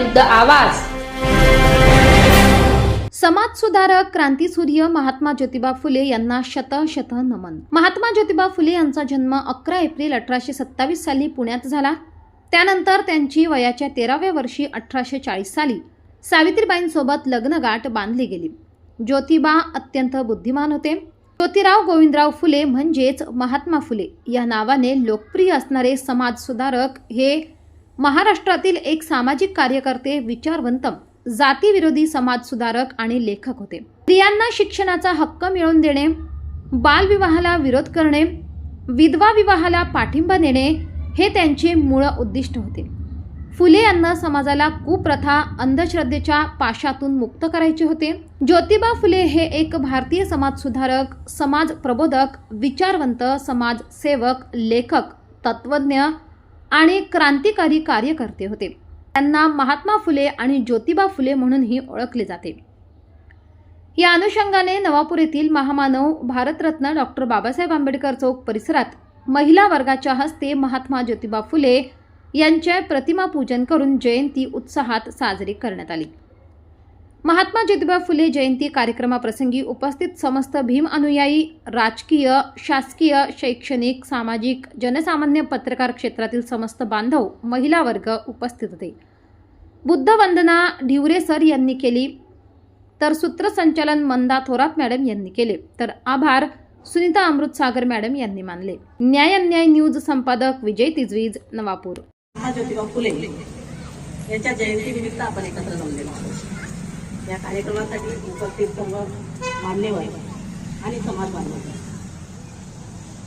विरुद्ध आवाज. समाजसुधारक क्रांतीसूर्य महात्मा ज्योतिबा फुले यांना शत नमन. महात्मा ज्योतिबा फुले यांचा जन्म 11 एप्रिल 1827 साली पुण्यात झाला. त्यानंतर त्यांची वयाच्या 13व्या वर्षी 1840 साली सावित्रीबाईंसोबत लग्नगाठ बांधली गेली. ज्योतिबा अत्यंत बुद्धिमान होते. ज्योतिराव गोविंदराव फुले म्हणजेच महात्मा फुले या नावाने लोकप्रिय असणारे समाजसुधारक हे महाराष्ट्रातील एक सामाजिक कार्यकर्ते, विचारवंत, जातीविरोधी समाजसुधारक आणि लेखक होते. स्त्रियांना शिक्षणाचा हक्क मिळवून देणे, बालविवाहाला विरोध करणे, विधवा विवाहाला पाठिंबा देणे हे त्यांचे मूळ उद्दिष्ट होते. फुले यांना समाजाला कुप्रथा, अंधश्रद्धेच्या पाशातून मुक्त करायचे होते. ज्योतिबा फुले हे एक भारतीय समाजसुधारक, समाज प्रबोधक, विचारवंत, समाजसेवक, लेखक, तत्वज्ञ आणि क्रांतिकारी कार्यकर्ते होते. त्यांना महात्मा फुले आणि ज्योतिबा फुले म्हणूनही ओळखले जाते. या अनुषंगाने नवापूर येथील महामानव भारतरत्न डॉक्टर बाबासाहेब आंबेडकर चौक परिसरात महिला वर्गाच्या हस्ते महात्मा ज्योतिबा फुले यांचे प्रतिमा पूजन करून जयंती उत्साहात साजरी करण्यात आली. महात्मा ज्योतिबा फुले जयंती कार्यक्रमाप्रसंगी उपस्थित समस्त भीम अनुयायी, राजकीय, शासकीय, शैक्षणिक, सामाजिक, जनसामान्य, पत्रकार क्षेत्रातील समस्त बांधव, महिला वर्ग उपस्थित होते. बुद्धवंदना ढिवरे सर यांनी केली, तर सूत्रसंचालन मंदा थोरात मॅडम यांनी केले, तर आभार सुनीता अमृतसागर मॅडम यांनी मानले. न्याय अन्याय न्यूज संपादक विजय तिजवीज, नवापूर. ज्योतिबा फुले यांच्या जयंतीनिमित्त आपण एकत्र जमलेलो आहोत. या कार्यक्रमासाठी उपस्थित सर्व मान्यवर आणि समाज बांधव,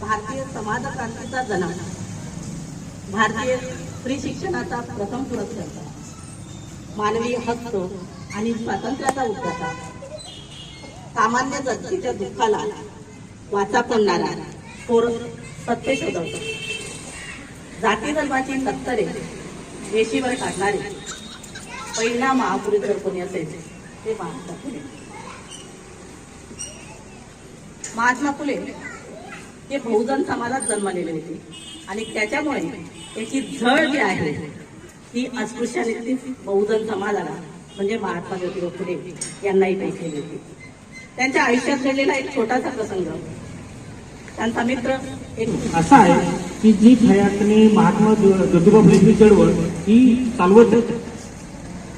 भारतीय समाज क्रांतीचा जनक, भारतीय स्त्री शिक्षणाचा प्रथम पुरस्कर्ता, मानवी हक्क आणि स्वातंत्र्याचा उद्गाता, सामान्य जनतेच्या दुःखाला वाचा फोडणारा, थोर सत्य शोधवतो, जाती धर्माची तत्तरे वेशीवर काढणारे पहिला महापुरुष जर कोणी असेल ते महात्मा फुले. महात्मा फुले हे बहुजन समाजात जन्मलेले होते आणि त्याच्यामुळे त्याची झळ जी आहे ती अस्पृश्याने बहुजन समाजाला म्हणजे महात्मा ज्योतिबा फुले यांनाही पैसे होती. त्यांच्या आयुष्यात घडलेला एक छोटासा प्रसंग, त्यांचा मित्र एक असा आहे की जी खऱ्याने महात्मा ज्योतिबा फुलेंची चळवळ ही चालवत होती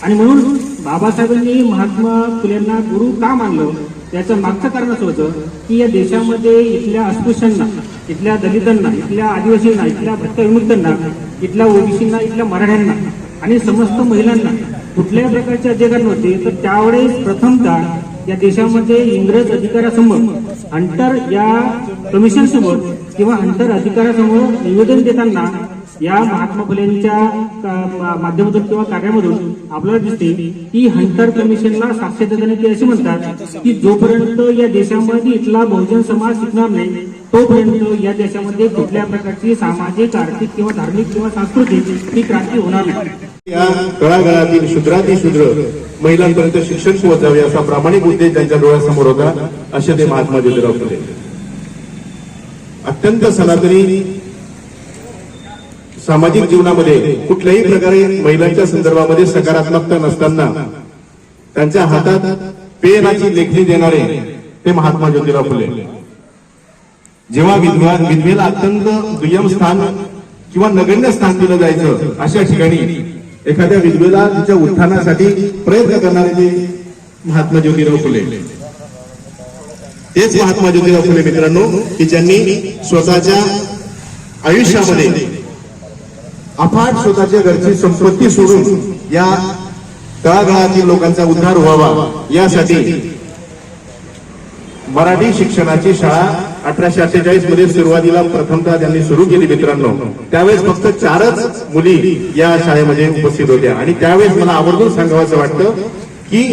आणि म्हणून बाबासाहेबांनी महात्मा फुलेंना गुरु का मानलं त्याचं मागचं कारण असं होतं की या देशामध्ये इथल्या अस्पृश्यांना, इथल्या दलितांना, इथल्या आदिवासींना, इथल्या भटक्या-विमुक्तांना, इथल्या ओबीसींना, इथल्या मराठ्यांना आणि समस्त महिलांना कुठल्याही प्रकारचे अधिकार नव्हते. तर त्यावेळेस प्रथमतः या देशामध्ये इंग्रज अधिकारासमोर हंटर या कमिशन समोर किंवा हंटर अधिकारासमोर निवेदन देताना या महात्मा फुलेंच्या माध्यमातून किंवा कार्यामधून आपल्याला दिसते की हंटर कमिशनला साक्ष देताना ते असे म्हणतात की जोपर्यंत या देशामध्ये इथला बहुजन समाज शिकणार नाही तोपर्यंत या देशामध्ये कुठल्या प्रकारची सामाजिक, आर्थिक किंवा धार्मिक किंवा सांस्कृतिक ही क्रांती होणार नाही. या तळागाळातील शूद्राती शूद्र महिलांपर्यंत शिक्षण पोहोचावे असा प्रामाणिक उद्देश त्यांच्या डोळ्यासमोर होता. असे ते महात्मा ज्योतिराव फुले अत्यंत सनातनी सामाजिक जीवनामध्ये कुठल्याही प्रकारे महिलांच्या संदर्भामध्ये सकारात्मकता नसताना त्यांच्या हातात पेनाची लेखणी देणारे ते महात्मा ज्योतिराव फुले. जेव्हा विधवेला अत्यंत दुय्यम स्थान किंवा नगण्य स्थान दिलं जायचं अशा ठिकाणी एखाद्या विधवेला तिच्या उत्थानासाठी प्रयत्न करणारे ते महात्मा ज्योतिराव फुले. तेच महात्मा ज्योतिराव फुले मित्रांनो की ज्यांनी स्वतःच्या आयुष्यामध्ये अफाट स्वतःच्या घरची संपत्ती सोडून या तळागाळातील लोकांचा उद्धार व्हावा यासाठी मराठी शिक्षणाची शाळा 1848 मध्ये सुरुवातीला प्रथमतः त्यांनी सुरू केली मित्रांनो. त्यावेळेस फक्त 4च मुली या शाळेमध्ये उपस्थित होत्या आणि त्यावेळेस मला आवर्जून सांगावंसं वाटतं की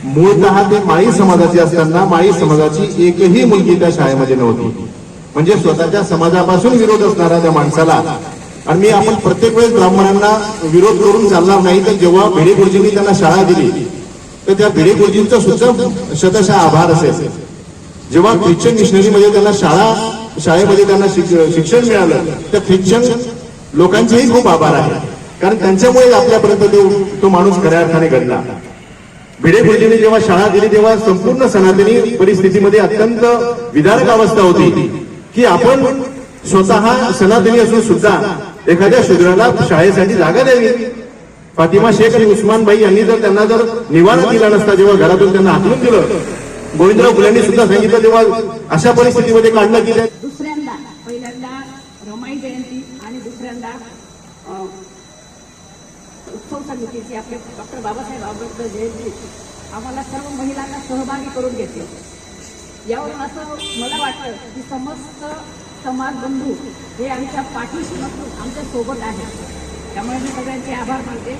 मूळतः ते माळी समाजाचे असताना माळी समाजाची एकही मुलगी त्या शाळेमध्ये नव्हती. म्हणजे स्वतःच्या समाजापासून विरोध असणाऱ्या त्या माणसाला आणि आपण प्रत्येक वेळेस ब्राह्मणांना विरोध करून चालणार नाही. तर जेव्हा भिडे गुरुजींनी त्यांना शाळा दिली तर त्या भिडे गुरुजींचा सुद्धा शतशः आभार असेल. जेव्हा ख्रिश्चन मिशनरीमध्ये त्यांना शाळेमध्ये त्यांना शिक्षण मिळालं तर ख्रिश्चन लोकांचेही खूप आभार आहे. कारण त्यांच्यामुळे आपल्यापर्यंत तो माणूस खऱ्या अर्थाने घडला. भिडे गुरुजींनी जेव्हा शाळा दिली तेव्हा संपूर्ण सनातनी परिस्थितीमध्ये अत्यंत विदारक अवस्था होती की आपण स्वतः सनातनी असून सुद्धा एखाद्या शूद्राला शाळेसाठी जागा द्यावी. फातिमा शेख आणि उस्मान भाई यांनी जर त्यांना जर निवारा दिला नसता, जेव्हा घरातून त्यांना हाकलून दिलं, गोविंदराव फुलेंनी सुद्धा सांगितलं तेव्हा अशा परिस्थितीमध्ये काढलं की दुसऱ्यांदा पहिल्यांदा रमाई जयंती आणि दुसऱ्यांदा उत्सव समितीची आपले डॉक्टर बाबासाहेब आंबेडकर जयंती आम्हाला सर्व महिलांना सहभागी करून घेतले. यावरून असं मला वाटतं की समस्त समाज बंधू हे आमच्या पाठीशी नसून आमच्या सोबत आहे. त्यामुळे मी सगळ्यांचे आभार मानते.